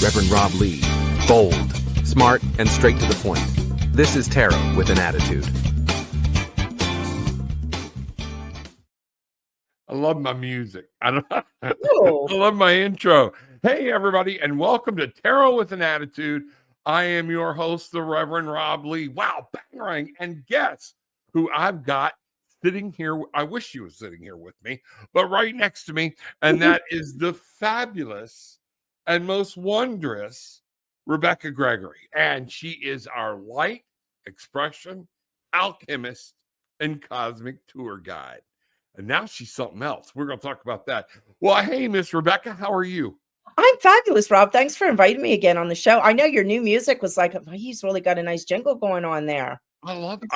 Reverend Rob Lee. Bold, smart, and straight to the point. This is Tarot with an Attitude. I love my music. I Cool. love my intro. Hey, everybody, and welcome to Tarot with an Attitude. I am your host, the Reverend Rob Lee. Wow, bang, and guess who I've got sitting here? I wish she was sitting here with me, but right next to me, and that is the fabulous and most wondrous Rebecca Gregory. And she is our light expression, alchemist, and cosmic tour guide. And now she's something else. We're going to talk about that. Well, hey, Miss Rebecca, how are you? I'm fabulous, Rob. Thanks for inviting me again on the show. I know your new music was like, oh, he's really got a nice jingle going on there. I love it.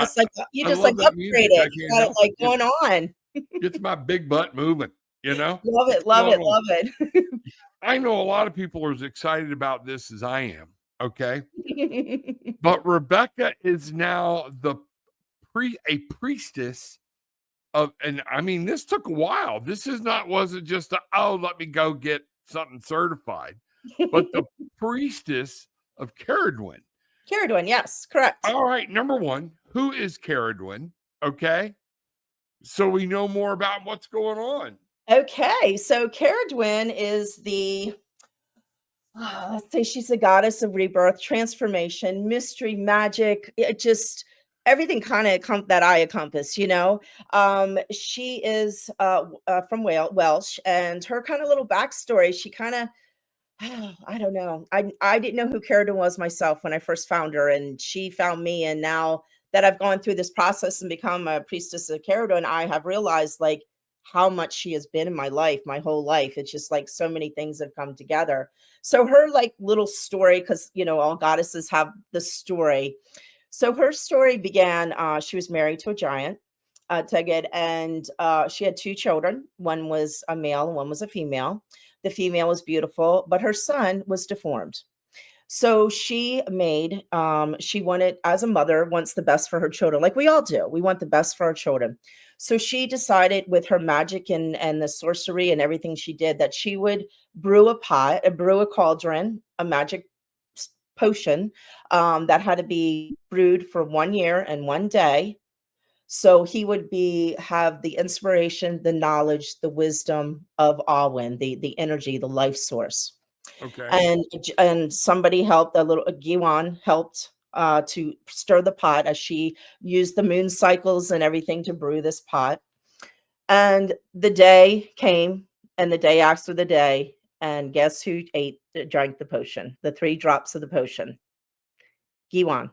You I just love like that upgraded. music. You got it like going on. Gets my big butt moving, you know? Love it, love it, love it. I know a lot of people are as excited about this as I am, okay? But Rebecca is now a priestess of, and I mean, this took a while. This wasn't just let me go get something certified, but the priestess of Cerridwen. Cerridwen, yes, correct. All right, number one, who is Cerridwen? Okay, so we know more about what's going on. Okay, so Cerridwen is let's say she's the goddess of rebirth, transformation, mystery, magic. It just everything kind of that I encompass, you know. She is from Welsh, and her kind of little backstory. She kind of I don't know. I didn't know who Cerridwen was myself when I first found her, and she found me. And now that I've gone through this process and become a priestess of Cerridwen, I have realized like how much she has been in my life, my whole life. It's just like so many things have come together. So her like little story, because you know all goddesses have the story. So her story began. She was married to a giant, Teged, and she had two children. One was a male, and one was a female. The female was beautiful, but her son was deformed. So she wanted, as a mother, wants the best for her children, like we all do. We want the best for our children. So she decided with her magic and the sorcery and everything she did that she would brew a cauldron, a magic potion that had to be brewed for 1 year and 1 day. So he would have the inspiration, the knowledge, the wisdom of Alwyn, the energy, the life source. Okay. And somebody helped, a little Giwan helped to stir the pot as she used the moon cycles and everything to brew this pot. And the day came, and the day after the day, and guess who drank the potion? The 3 drops of the potion. Giwan.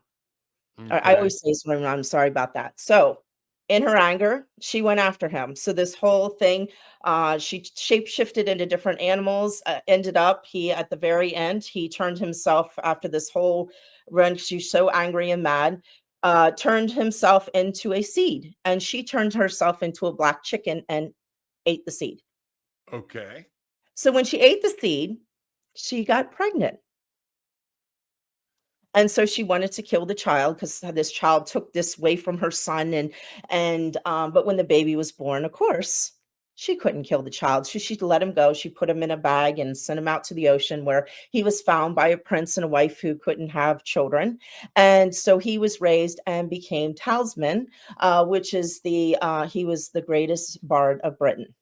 Okay. I always say something. I'm sorry about that. So in her anger, she went after him. So this whole thing, she shape-shifted into different animals, ended up, at the very end, he turned himself after this whole run. She's so angry and mad, turned himself into a seed, and she turned herself into a black chicken and ate the seed. Okay. So when she ate the seed, she got pregnant. And so she wanted to kill the child because this child took this away from her son. But when the baby was born, of course, she couldn't kill the child. She let him go. She put him in a bag and sent him out to the ocean, where he was found by a prince and a wife who couldn't have children. And so he was raised and became talisman, which is he was the greatest bard of Britain.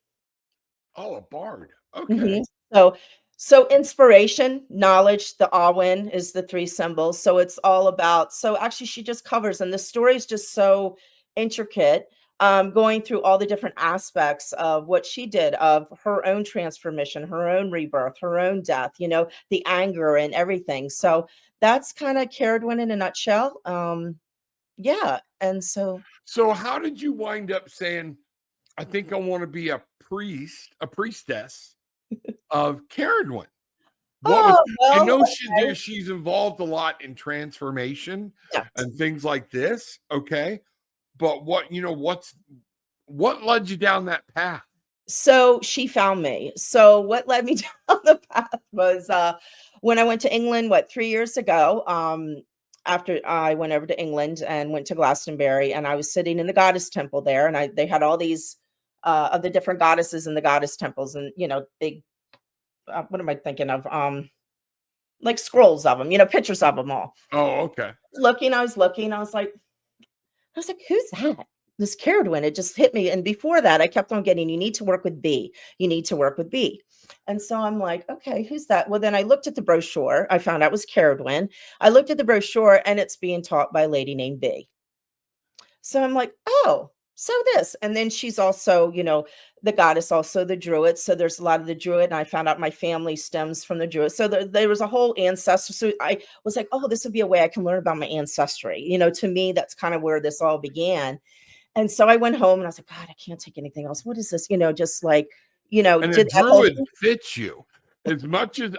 Oh, a bard. Okay. Mm-hmm. So inspiration, knowledge, the Awin is the 3 symbols. So it's all about, so actually she just covers, and the story is just so intricate, going through all the different aspects of what she did, of her own transformation, her own rebirth, her own death, you know, the anger and everything. So that's kind of Cerridwen in a nutshell. Yeah. And so how did you wind up saying, I think I want to be a priestess of Cerridwen? I know she's involved a lot in transformation and things like this. Okay. But what led you down that path? So she found me. So what led me down the path was when I went to England, 3 years ago, after I went over to England and went to Glastonbury, and I was sitting in the goddess temple there, and they had all these of the different goddesses in the goddess temples, and you know, big what am I thinking of? like scrolls of them, you know, pictures of them all. Oh, okay. I was looking, I was like, who's that? This Cerridwen, it just hit me. And before that, I kept on getting, you need to work with B. You need to work with B. And so I'm like, okay, who's that? Well, then I looked at the brochure. I found out it was Cerridwen. I looked at the brochure and it's being taught by a lady named B. So I'm like, oh, so this. And then she's also, you know, the goddess, also the druid. So there's a lot of the druid. And I found out my family stems from the druid. So there was a whole ancestor. So I was like, oh, this would be a way I can learn about my ancestry. You know, to me, that's kind of where this all began. And so I went home and I was like, God, I can't take anything else. What is this? You know, just like, you know, And a did that whole druid fits you as much as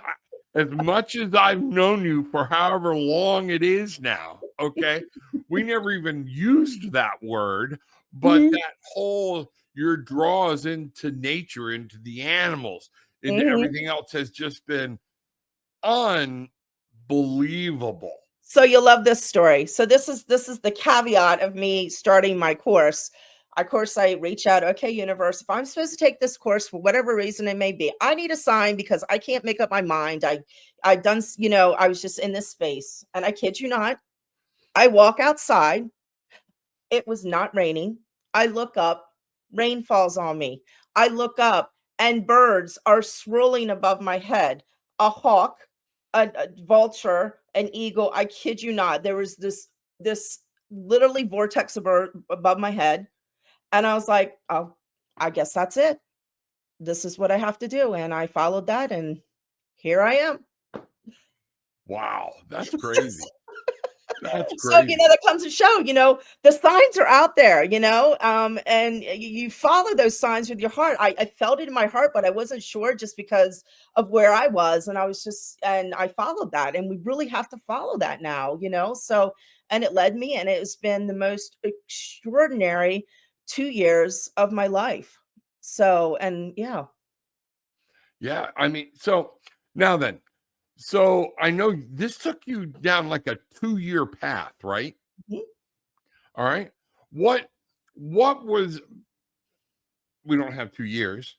I've known you for however long it is now. Okay, we never even used that word, but Mhm, that whole your draws into nature, into the animals, into mhm. everything else has just been unbelievable. So you'll love this story. So this is the caveat of me starting my course. Of course, I reach out, okay, universe, if I'm supposed to take this course for whatever reason it may be, I need a sign because I can't make up my mind. I've done, you know, I was just in this space. And I kid you not, I walk outside. It was not raining. I look up, rain falls on me. I look up and birds are swirling above my head. A hawk, a vulture, an eagle. I kid you not. There was this literally vortex of bird above my head. And I was like, oh, I guess that's it. This is what I have to do. And I followed that and here I am. Wow, that's crazy. That's So, you crazy. know, that comes to show, you know, the signs are out there, you know, and you follow those signs with your heart. I felt it in my heart, but I wasn't sure just because of where I was. And I was just, and I followed that. And we really have to follow that now, you know? So, and it led me, and it's been the most extraordinary 2 years of my life. So, and yeah. Yeah, I mean, so now then, so I know this took you down like a 2-year path, right? Mhm. All right. What what was we don't have 2 years,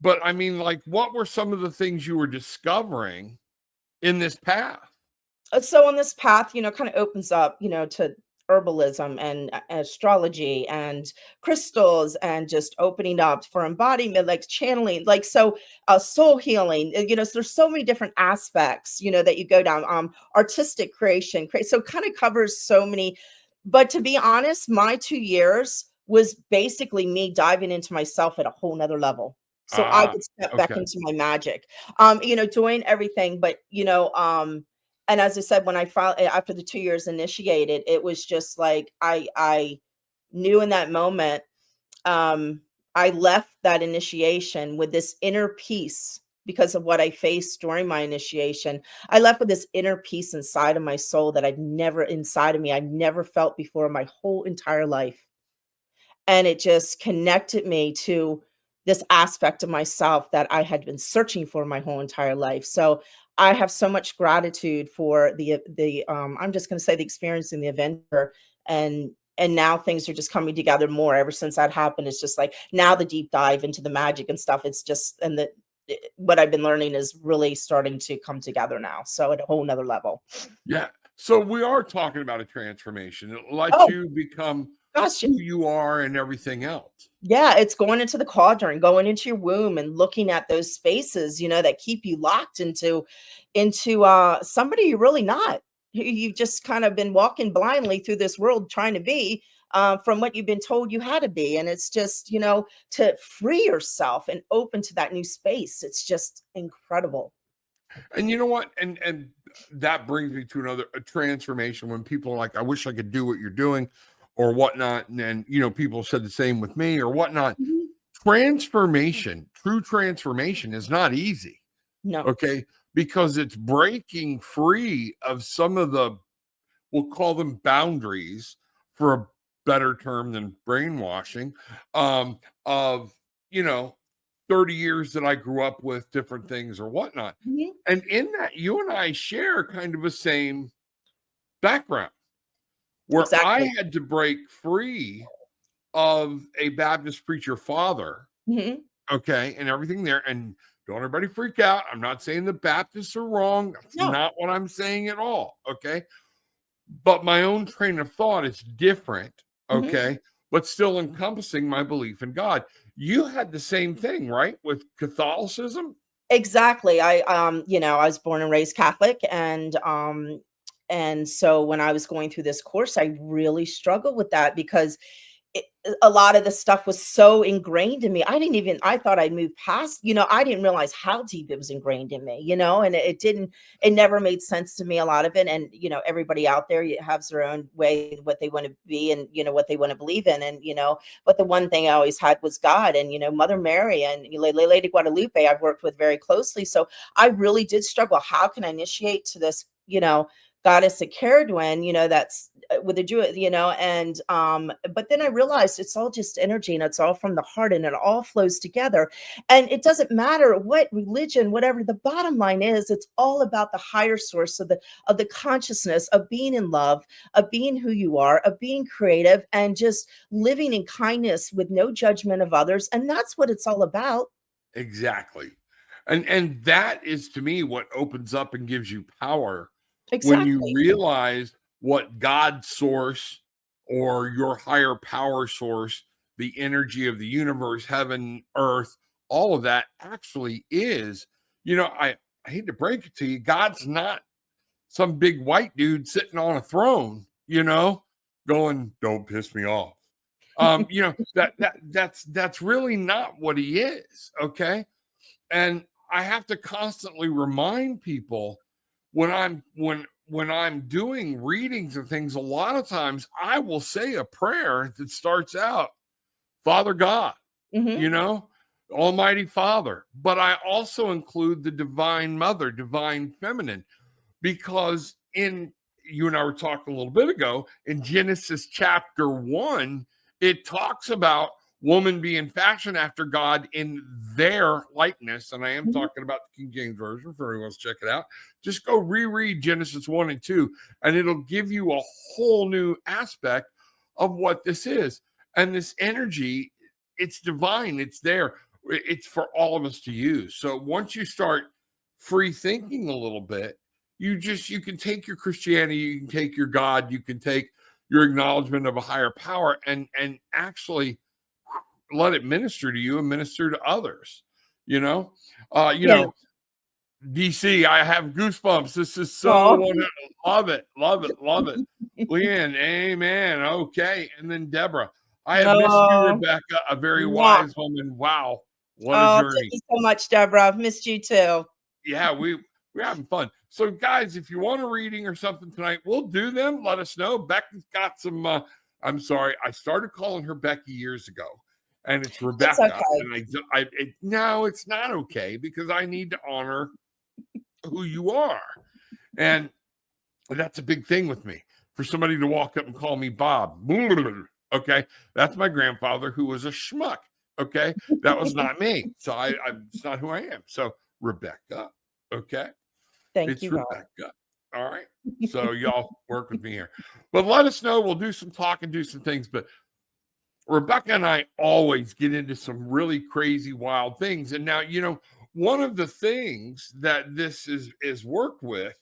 but I mean, like, what were some of the things you were discovering in this path? So on this path, you know, kind of opens up, you know, to herbalism and astrology and crystals and just opening up for embodiment, like channeling, like so soul healing, you know, so there's so many different aspects, you know, that you go down, artistic creation, so kind of covers so many. But to be honest, my 2 years was basically me diving into myself at a whole nother level. So I Ah, could step back okay. into my magic, you know, doing everything, but you know, and as I said, when I finally after the 2 years initiated, it was just like I knew in that moment, um, I left that initiation with this inner peace because of what I faced during my initiation. I left with this inner peace inside of my soul that I'd never felt before in my whole entire life. And it just connected me to this aspect of myself that I had been searching for my whole entire life. So I have so much gratitude for the I'm just going to say the experience and the adventure, and now things are just coming together more ever since that happened. It's just like now the deep dive into the magic and stuff. It's just what I've been learning is really starting to come together now. So at a whole nother level. Yeah. So we are talking about a transformation. It lets Oh you become gosh, who you are and everything else. yeah, it's going into the cauldron, going into your womb and looking at those spaces, you know, that keep you locked into somebody you're really not. You've just kind of been walking blindly through this world trying to be from what you've been told you had to be. And it's just, you know, to free yourself and open to that new space. It's just incredible. And you know what? And that brings me to another a transformation when people are like, I wish I could do what you're doing or whatnot. And then, you know, people said the same with me or whatnot. Mhm. Transformation, true transformation is not easy. No. Okay. Because it's breaking free of some of the, we'll call them boundaries for a better term than brainwashing, of, you know, 30 years that I grew up with different things or whatnot. Mhm. And in that, you and I share kind of a same background where I Exactly. had to break free of a Baptist preacher father Mhm. okay, and everything there. And don't everybody freak out. I'm not saying the Baptists are wrong. That's No. not what I'm saying at all, okay? But my own train of thought is different, okay? But still encompassing my belief in God. You had the same thing, right, with Catholicism? Exactly. You know, I was born and raised Catholic, and so when I was going through this course, I really struggled with that because it, a lot of the stuff was so ingrained in me. I thought I moved past, you know, I didn't realize how deep it was ingrained in me, you know, and it never made sense to me, a lot of it. And, you know, everybody out there has their own way, what they want to be and, you know, what they want to believe in. And, you know, but the one thing I always had was God and, you know, Mother Mary and Lady Guadalupe, I've worked with very closely. So I really did struggle. How can I initiate to this, you know, goddess of Cerridwen, you know, that's with the Jew, you know, and but then I realized it's all just energy and it's all from the heart and it all flows together. And it doesn't matter what religion, whatever, the bottom line is it's all about the higher source of the consciousness of being in love, of being who you are, of being creative and just living in kindness with no judgment of others. And that's what it's all about. Exactly. And that is to me what opens up and gives you power when you Exactly. realize what God's source or your higher power source, the energy of the universe, heaven, earth, all of that actually is. You know, I hate to break it to you, God's not some big white dude sitting on a throne, you know, going, don't piss me off. You know, that's really not what he is. Okay. And I have to constantly remind people when I'm doing readings and things, a lot of times I will say a prayer that starts out, Father God, Hmm. you know, Almighty Father. But I also include the Divine Mother, Divine Feminine, because in you and I were talking a little bit ago in Genesis chapter 1, it talks about woman being fashioned after God in their likeness. And I am talking about the King James Version for anyone wants to check it out. Just go reread Genesis 1 and 2, and it'll give you a whole new aspect of what this is. And this energy, it's divine, it's there, it's for all of us to use. So once you start free thinking a little bit, you can take your Christianity, you can take your God, you can take your acknowledgement of a higher power and actually let it minister to you and minister to others. You know, Yeah. DC, I have goosebumps. This is so Oh. wonderful. Love it, love it, love it. Leeand, amen. Okay, and then Deborah, I have missed you, Oh. Rebecca, a very Yeah. wise woman. Wow, what a Oh, thank journey. you so much, Deborah. I've missed you too. Yeah, we're having fun. So, guys, if you want a reading or something tonight, we'll do them. Let us know. Becky's got some. I'm sorry, I started calling her Becky years ago, and it's It's Rebecca. okay. And no, it's not okay because I need to honor who you are, and that's a big thing with me. For somebody to walk up and call me Bob, okay, that's my grandfather who was a schmuck. Okay, that was not me. So it's not who I am. So Rebecca, okay. Thank It's you, God. Rebecca. All right. So y'all work with me here. But let us know. We'll do some talk and do some things. But Rebecca and I always get into some really crazy, wild things. And now, one of the things that this is worked with,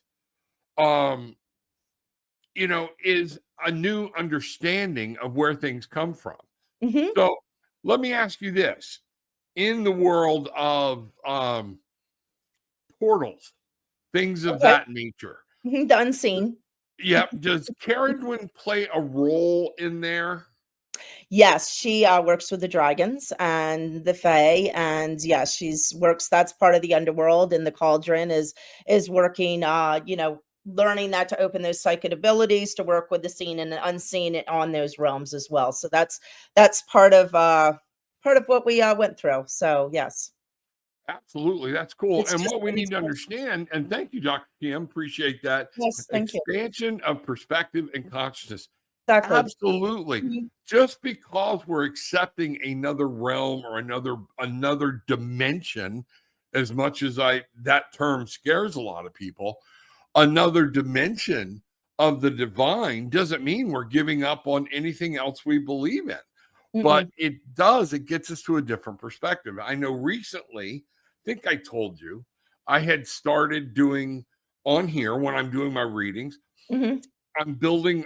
um, is a new understanding of where things come from. Hmm. So let me ask you this. In the world of portals, things of Okay. that nature, The unseen. yep. Does Cerridwen play a role in there? Yes, she works with the dragons and the fae, and yes, she's works. That's part of the underworld, and the cauldron is working. You know, learning that to open those psychic abilities to work with the seen and the unseen on those realms as well. So that's part of what we went through. So yes, Absolutely. That's cool. it's And just what we getting need to started. understand, and thank you, Dr. Kim, appreciate that Yes, thank you. expansion of perspective and consciousness. Exactly. Absolutely. Mhm. Just because we're accepting another realm or another dimension, as much as that term scares a lot of people, another dimension of the divine doesn't mean we're giving up on anything else we believe in. but it gets us to a different perspective. I know recently, I think I told you, I had started doing on here when I'm doing my readings, I'm building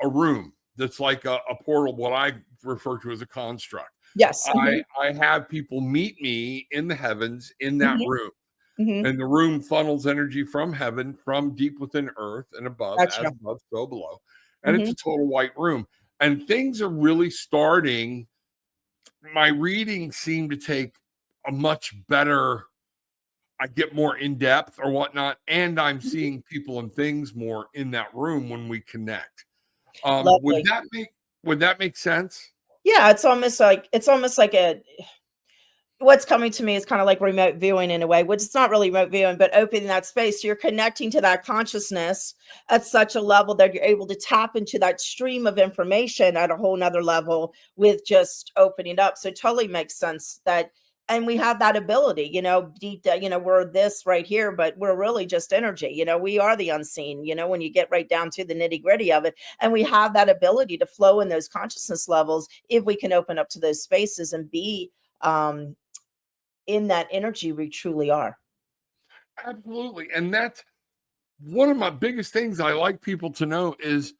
a room that's like a portal, what I refer to as a construct. Yes. I have people meet me in the heavens in that room. Mm-hmm. And the room funnels energy from heaven, from deep within earth and above, Gotcha. as above, so below. And it's a total white room. And things are really starting. My readings seem to take a much better, I get more in depth or whatnot. And I'm seeing people and things more in that room when we connect. Lovely. Would that make sense? Yeah, it's almost like a what's coming to me is kind of like remote viewing in a way, which it's not really remote viewing, but opening that space. You're connecting to that consciousness at such a level that you're able to tap into that stream of information at a whole nother level with just opening up. So it totally makes sense that, and we have that ability, deep, we're this right here, but we're really just energy. We are the unseen, when you get right down to the nitty gritty of it. And we have that ability to flow in those consciousness levels if we can open up to those spaces and be, in that energy we truly are. Absolutely. And that's one of my biggest things I like people to know is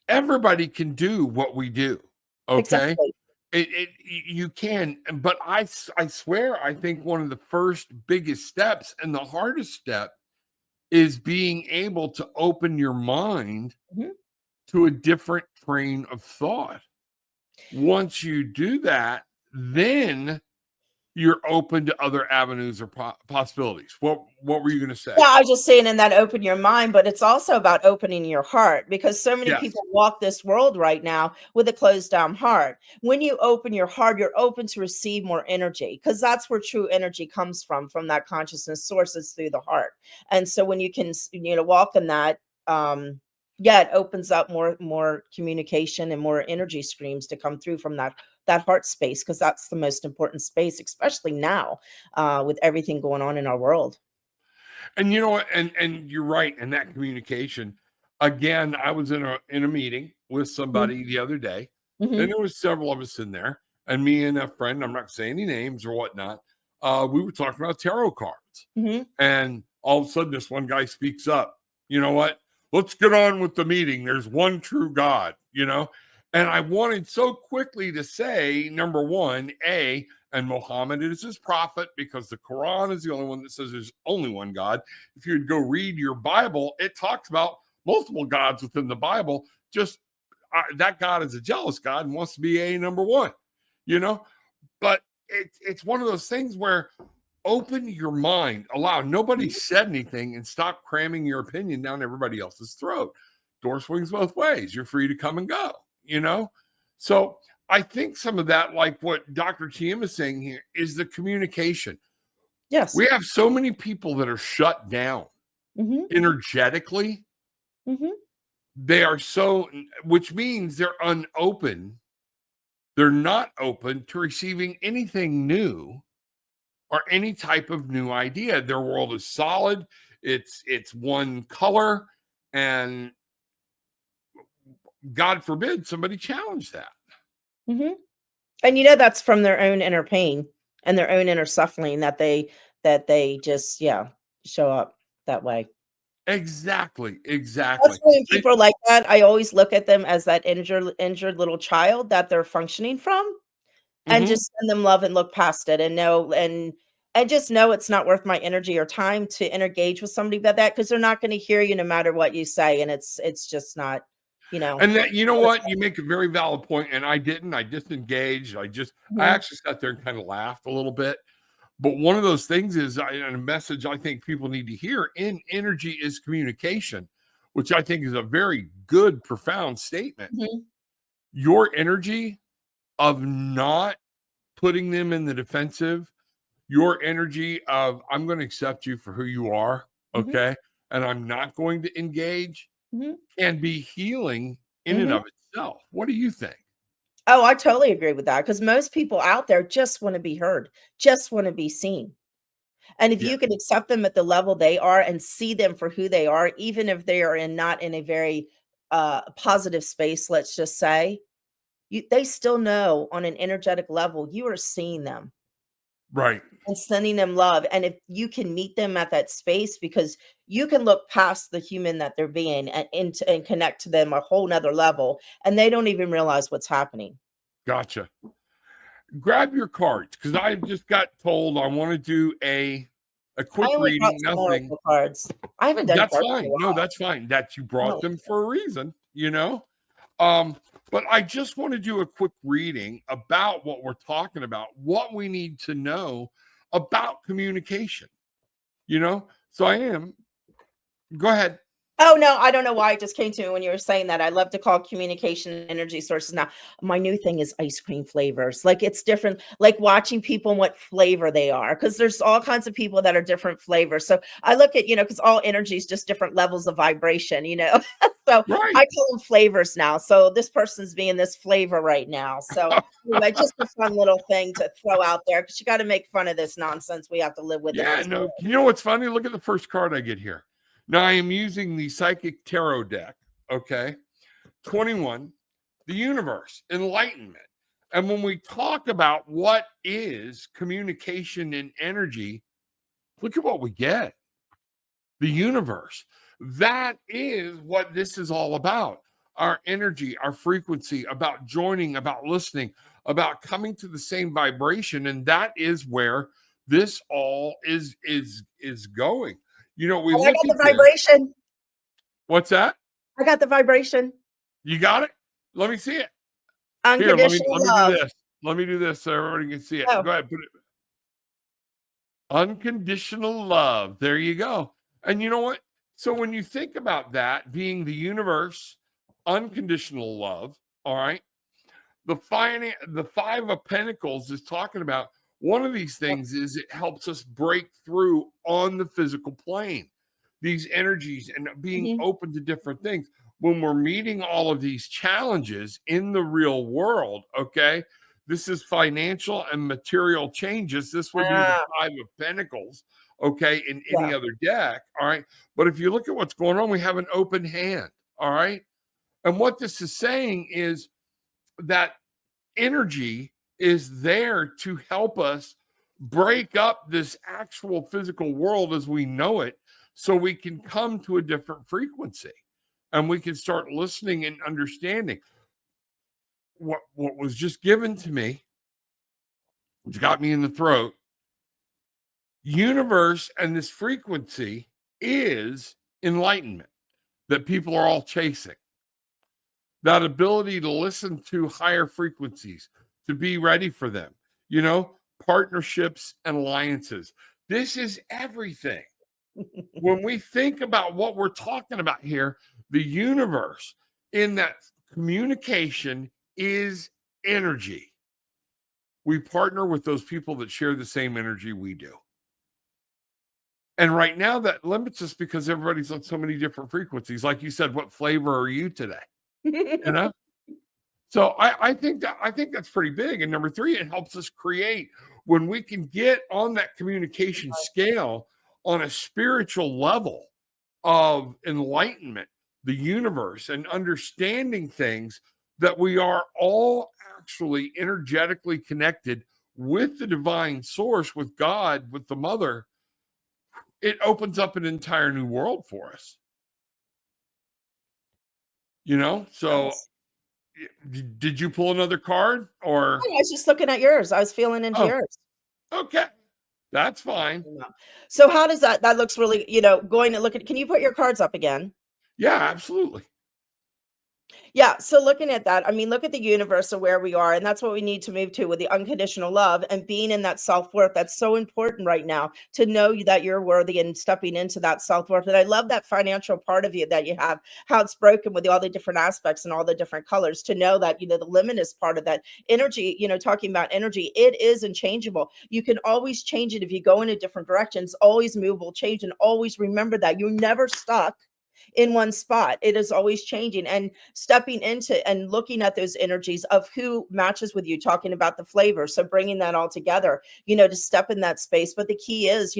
everybody can do what we do. Okay. Exactly. You can, but I swear, I think one of the first biggest steps and the hardest step is being able to open your mind to a different train of thought. Once you do that, then you're open to other avenues or possibilities. What were you going to say? Yeah, I was just saying in that open your mind, but it's also about opening your heart because so many people walk this world right now with a closed down heart. When you open your heart, you're open to receive more energy because that's where true energy comes from that consciousness sources through the heart. And so when you can, walk in that, it opens up more communication and more energy streams to come through from that heart space because that's the most important space, especially now with everything going on in our world. And you know what? And you're right. And that communication. Again, I was in a meeting with somebody the other day, and there was several of us in there, and me and a friend. I'm not saying any names or whatnot. We were talking about tarot cards, and all of a sudden, this one guy speaks up. You know what? Let's get on with the meeting. There's one true God. And I wanted so quickly to say, number one, and Muhammad is his prophet because the Quran is the only one that says there's only one God. If you'd go read your Bible, it talks about multiple gods within the Bible. Just that God is a jealous God and wants to be number one, But it's one of those things where open your mind, allow nobody said anything, and stop cramming your opinion down everybody else's throat. Door swings both ways. You're free to come and go, So I think some of that, like what Dr. TM is saying here, is the communication. Yes. We have so many people that are shut down energetically. They are which means they're unopen. They're not open to receiving anything new or any type of new idea. Their world is solid. It's one color, and God forbid somebody challenge that. And that's from their own inner pain and their own inner suffering that they just show up that way. Exactly. That's when people are like that. I always look at them as that injured little child that they're functioning from, and just send them love and look past it, and know and just know it's not worth my energy or time to engage with somebody about that because they're not going to hear you no matter what you say, and it's just not. And that, what, you make a very valid point, and I disengaged. I actually sat there and kind of laughed a little bit. But one of those things is, and a message I think people need to hear in energy is communication, which I think is a very good, profound statement. Your energy of not putting them in the defensive, your energy of, I'm going to accept you for who you are, okay? And I'm not going to engage, can be healing in and of itself. What do you think? Oh, I totally agree with that because most people out there just want to be heard, just want to be seen. And if you can accept them at the level they are and see them for who they are, even if they are not in a very positive space, let's just say, they still know on an energetic level you are seeing them Right. and sending them love. And if you can meet them at that space, because you can look past the human that they're being and into and connect to them a whole nother level, and they don't even realize what's happening. Gotcha. Grab your cards, because I just got told I want to do a I quick only brought reading. some Nothing. oracle cards. I haven't done That's cards in a fine. No, while. that's fine. That you brought Oh, them for a reason, you know? But I just want to do a quick reading about what we're talking about, what we need to know about communication, you know? So I am. Go ahead. oh no, I don't know why it just came to me when you were saying that. I love to call communication energy sources now. My new thing is ice cream flavors. Like it's different, like watching people and what flavor they are, because there's all kinds of people that are different flavors. So I look at, because all energy is just different levels of vibration. So Right. I call them flavors now. So this person's being this flavor right now. So anyway, just a fun little thing to throw out there, because you got to make fun of this nonsense we have to live with in Yeah, this no. world. You know what's funny? Look at the first card I get here. Now I am using the Psychic Tarot deck. Okay. 21, the universe, enlightenment. And when we talk about what is communication and energy, look at what we get. The universe. That is what this is all about. Our energy, our frequency, about joining, about listening, about coming to the same vibration. And that is where this all is going. We Oh, I look got at the this. vibration. What's that? I got the vibration. You got it? Let me see it. Here, Unconditional let me do love. this. Let me do this so everybody can see it. Oh, Go ahead, put it. Unconditional love. There you go. And you know what? So when you think about that being the universe, unconditional love, all right, the Five of Pentacles is talking about one of these things is it helps us break through on the physical plane, these energies and being mhm. open to different things. When we're meeting all of these challenges in the real world, okay, this is financial and material changes. This would be the Ah, Five of Pentacles, okay, in any yeah. other deck, all right. But if you look at what's going on, we have an open hand, all right. And what this is saying is that energy is there to help us break up this actual physical world as we know it, so we can come to a different frequency and we can start listening and understanding what was just given to me. It's got me in the throat. Universe and this frequency is enlightenment that people are all chasing. That ability to listen to higher frequencies, to be ready for them, partnerships and alliances. This is everything. When we think about what we're talking about here, the universe in that communication is energy. We partner with those people that share the same energy we do. And right now that limits us because everybody's on so many different frequencies. Like you said, what flavor are you today? You know? So I think that's pretty big. And number three, it helps us create when we can get on that communication scale on a spiritual level of enlightenment, the universe, and understanding things that we are all actually energetically connected with the divine source, with God, with the mother. It opens up an entire new world for us. So Yes. did you pull another card or? I was just looking at yours. I was feeling into Oh, yours. okay. That's fine. Yeah. So how does that looks really, going to look at, can you put your cards up again? Yeah, absolutely. Yeah. So looking at that, I mean, look at the universe of where we are. And that's what we need to move to with the unconditional love and being in that self worth. That's so important right now to know that you're worthy and stepping into that self worth. And I love that financial part of you that you have, how it's broken with all the different aspects and all the different colors to know that, the luminous part of that energy, talking about energy, it is unchangeable. You can always change it if you go in a different direction. It's always movable, change, and always remember that you're never stuck in one spot. It is always changing and stepping into and looking at those energies of who matches with you, talking about the flavor. So bringing that all together, to step in that space. But the key is,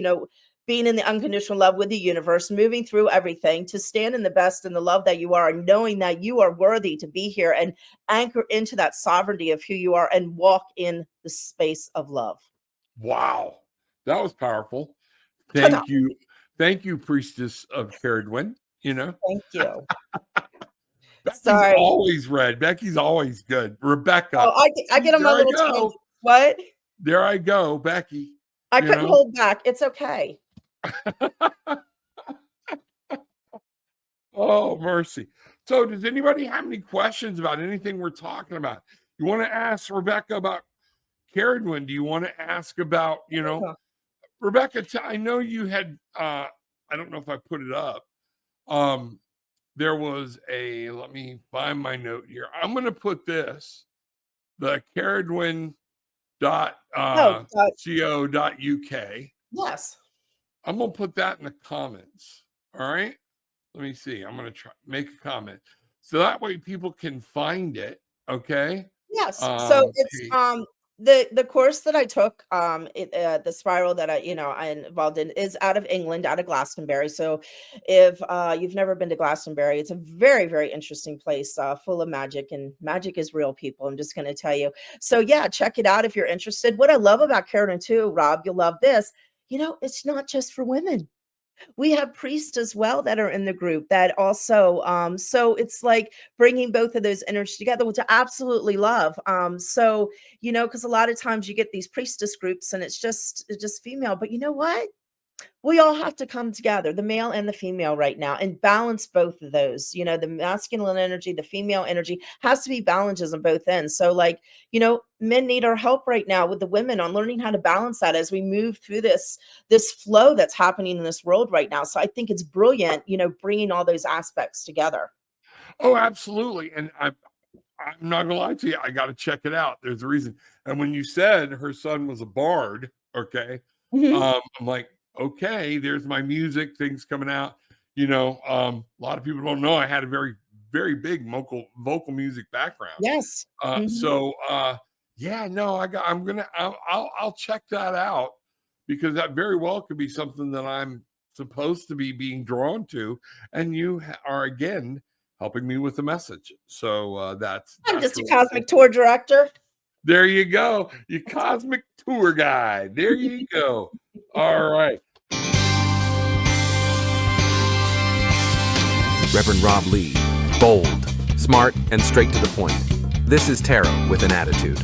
being in the unconditional love with the universe, moving through everything to stand in the best and the love that you are, and knowing that you are worthy to be here and anchor into that sovereignty of who you are and walk in the space of love. Wow. That was powerful. Thank you. Thank you, Priestess of Cerridwen. Thank you. Becky's Sorry. always red. Becky's always good. Rebecca. Oh, I get on my little tangent. What? There I go, Becky. I couldn't hold back. It's okay. Oh, mercy. So does anybody have any questions about anything we're talking about? You want to ask Rebecca about Cerridwen? Do you want to ask about, Rebecca, I know you had, I don't know if I put it up. There was let me find my note here. I'm going to put this, the cerridwen.co.uk. Yes. I'm going to put that in the comments. All right. Let me see. I'm going to try make a comment. So that way people can find it. Okay. Yes. So it's, the course that I took, the spiral that I'm involved in is out of England, out of Glastonbury. So if you've never been to Glastonbury, it's a very, very interesting place, full of magic, and magic is real, people. I'm just going to tell you. So yeah, check it out if you're interested. What I love about Cerridwen too, Rob, you'll love this. It's not just for women. We have priests as well that are in the group that also, so it's like bringing both of those energies together, which I absolutely love. So, because a lot of times you get these priestess groups and it's just female, but you know what? We all have to come together, the male and the female right now, and balance both of those. The masculine energy, the female energy has to be balanced on both ends. So men need our help right now with the women on learning how to balance that as we move through this flow that's happening in this world right now. So I think it's brilliant, bringing all those aspects together. Oh, absolutely. And I'm not gonna lie to you, I got to check it out. There's a reason. And when you said her son was a bard, okay, I'm like, okay, there's my music things coming out. A lot of people don't know I had a very, very big vocal music background. Yes. So yeah, no, I'll check that out, because that very well could be something that I'm supposed to be being drawn to, and you are again helping me with the message. So I'm that's just a really cosmic tour director. There you go. You cosmic tour guide. There you go. All right. Reverend Rob Lee, bold, smart, and straight to the point. This is Tarot with an Attitude.